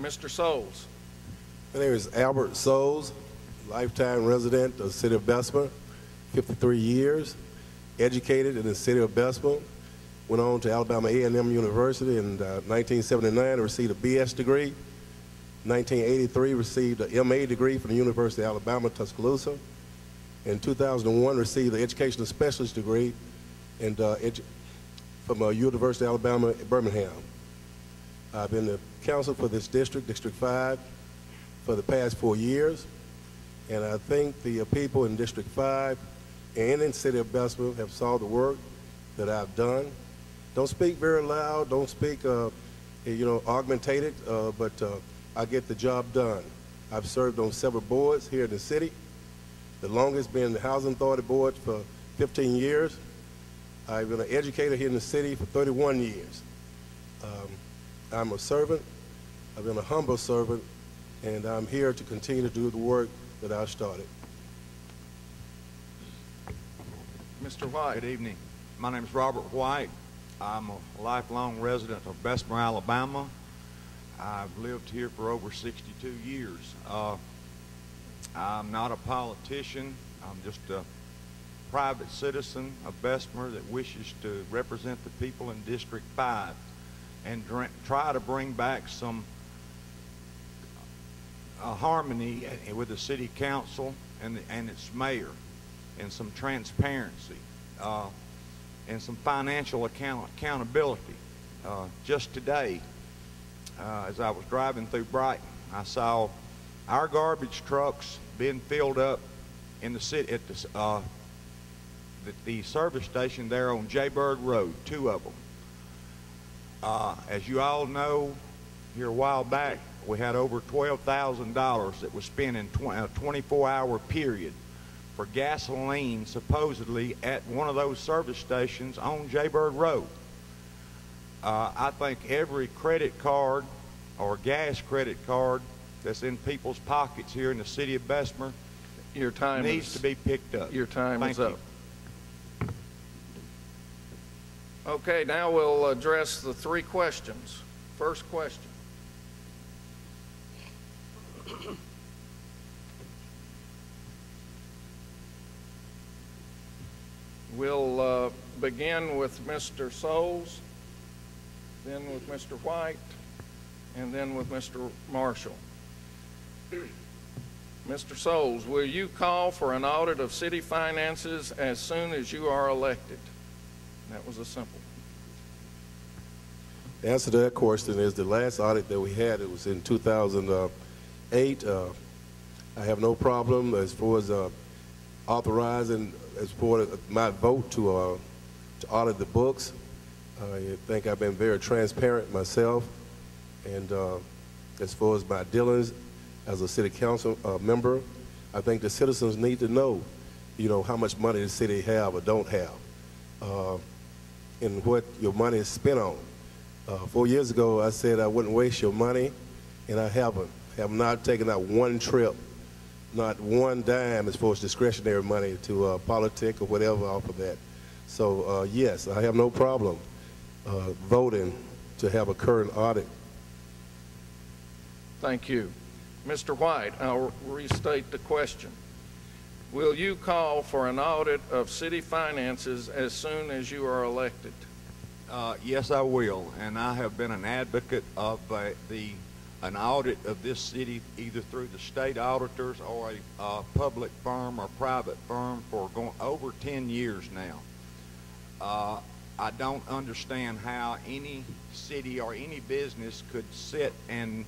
Mr. Souls. My name is Albert Souls, lifetime resident of the city of Bessemer, 53 years, educated in the city of Bessemer, went on to Alabama A&M University in 1979 to receive a BS degree. 1983 received an MA degree from the University of Alabama, Tuscaloosa. In 2001 received an educational specialist degree from University of Alabama at Birmingham. I've been the council for this district, District 5, for the past 4 years, and I think the people in District 5 and in the city of Bessemer have saw the work that I've done. Don't speak very loud, don't speak augmentated, but I get the job done. I've served on several boards here in the city, the longest being the Housing Authority Board for 15 years. I've been an educator here in the city for 31 years. I'm a servant, I've been a humble servant, and I'm here to continue to do the work that I started. Mr. White. Good evening. My name is Robert White. I'm a lifelong resident of Bessemer, Alabama. I've lived here for over 62 years. I'm not a politician. I'm just a private citizen of Bessemer that wishes to represent the people in District 5 and try to bring back some harmony with the city council and its mayor, and some transparency and some financial accountability. Just today, as I was driving through Brighton, I saw our garbage trucks being filled up in the city at the service station there on Jaybird Road, 2 of them. As you all know, here a while back, we had over $12,000 that was spent in a 24-hour period for gasoline, supposedly, at one of those service stations on Jaybird Road. I think every credit card or gas credit card that's in people's pockets here in the city of Bessemer needs to be picked up. Your time is up. You. Okay, now we'll address the 3 questions. First question. We'll begin with Mr. Souls, then with Mr. White, and then with Mr. Marshall. Mr. Souls, will you call for an audit of city finances as soon as you are elected? That was a simple. The answer to that question is the last audit that we had, it was in 2008. I have no problem as far as authorizing, as far as my vote to audit the books. I think I've been very transparent myself, and as far as my dealings as a city council member, I think the citizens need to know, how much money the city have or don't have, and what your money is spent on. 4 years ago, I said I wouldn't waste your money, and I haven't. Have not taken out one trip, not one dime as far as discretionary money to politic or whatever off of that. So yes, I have no problem voting to have a current audit. Thank you. Mr. White, I'll restate the question. Will you call for an audit of city finances as soon as you are elected? Yes, I will, and I have been an advocate of an audit of this city either through the state auditors or a public firm or private firm for over 10 years now. I don't understand how any city or any business could sit and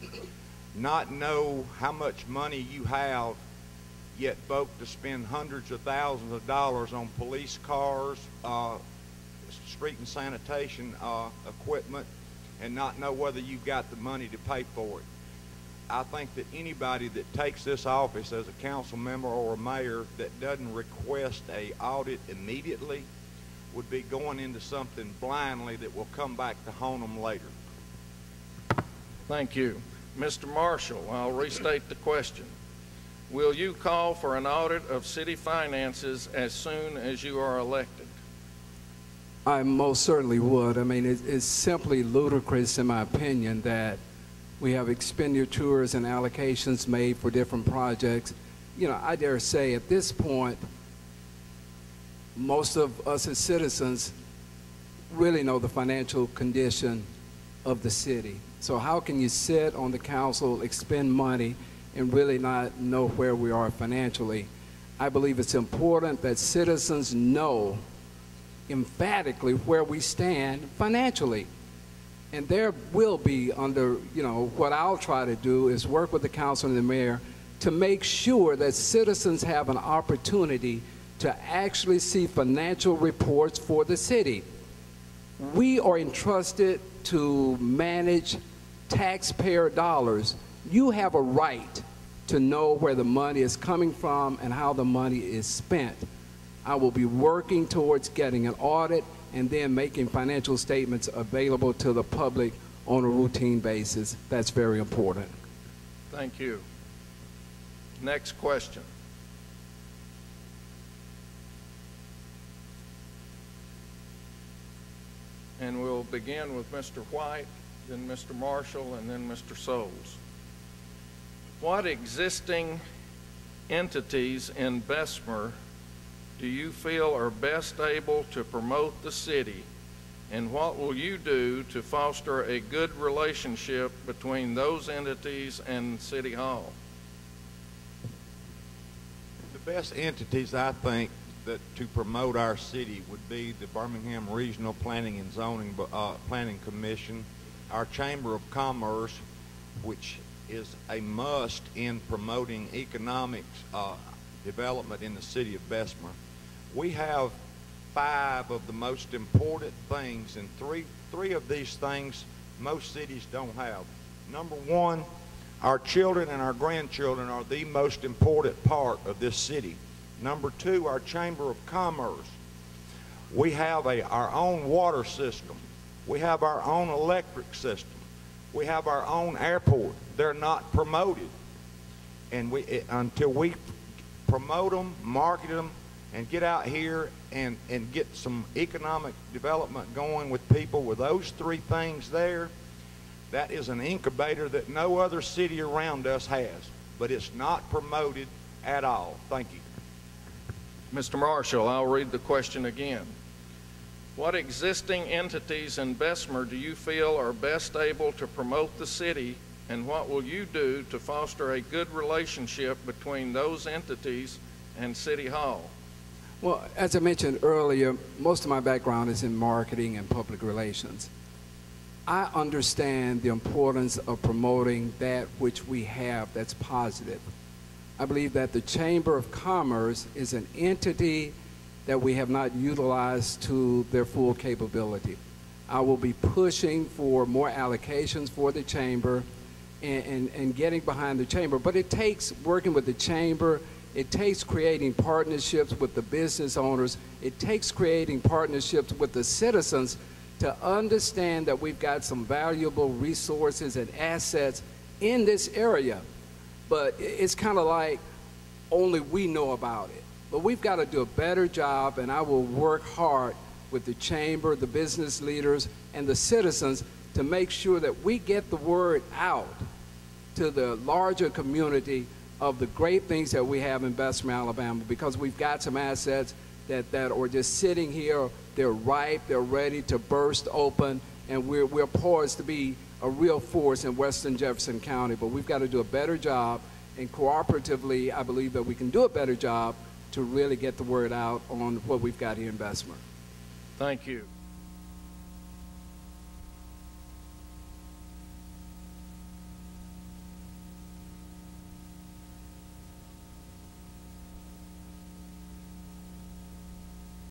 not know how much money you have, yet vote to spend hundreds of thousands of dollars on police cars, street and sanitation equipment, and not know whether you've got the money to pay for it. I think that anybody that takes this office as a council member or a mayor that doesn't request an audit immediately would be going into something blindly that will come back to haunt them later. Thank you. Mr. Marshall, I'll restate the question. Will you call for an audit of city finances as soon as you are elected? I most certainly would. I mean, it's simply ludicrous, in my opinion, that We have expenditures and allocations made for different projects. You know, I dare say at this point, most of us as citizens really know the financial condition of the city. So how can you sit on the council, expend money, and really not know where we are financially? I believe it's important that citizens know emphatically where we stand financially. And there will be under, you know, what I'll try to do is work with the council and the mayor to make sure that citizens have an opportunity to actually see financial reports for the city. We are entrusted to manage taxpayer dollars. You have a right to know where the money is coming from and how the money is spent. I will be working towards getting an audit and then making financial statements available to the public on a routine basis. That's very important. Thank you. Next question. And we'll begin with Mr. White, then Mr. Marshall, and then Mr. Souls. What existing entities in Bessemer do you feel are best able to promote the city, and what will you do to foster a good relationship between those entities and City Hall? The best entities, I think, that to promote our city would be the Birmingham Regional Planning and Zoning Planning Commission, our Chamber of Commerce, which is a must in promoting economic development in the city of Bessemer. We have 5 of the most important things, and three of these things most cities don't have. Number 1, our children and our grandchildren are the most important part of this city. Number 2, our Chamber of Commerce. We have our own water system. We have our own electric system. We have our own airport. They're not promoted. And until we promote them, market them, and get out here and get some economic development going with people with those 3 things there, that is an incubator that no other city around us has. But it's not promoted at all. Thank you. Mr. Marshall, I'll read the question again. What existing entities in Bessemer do you feel are best able to promote the city, and what will you do to foster a good relationship between those entities and City Hall? Well, as I mentioned earlier, most of my background is in marketing and public relations. I understand the importance of promoting that which we have that's positive. I believe that the Chamber of Commerce is an entity that we have not utilized to their full capability. I will be pushing for more allocations for the Chamber and getting behind the Chamber. But it takes working with the Chamber. It takes creating partnerships with the business owners. It takes creating partnerships with the citizens to understand that we've got some valuable resources and assets in this area. But it's kind of like only we know about it. But we've got to do a better job, and I will work hard with the Chamber, the business leaders, and the citizens to make sure that we get the word out to the larger community of the great things that we have in Bessemer, Alabama, because we've got some assets that are just sitting here. They're ripe, they're ready to burst open, and we're poised to be a real force in Western Jefferson County. But we've got to do a better job, and cooperatively, I believe that we can do a better job to really get the word out on what we've got here in Bessemer. Thank you.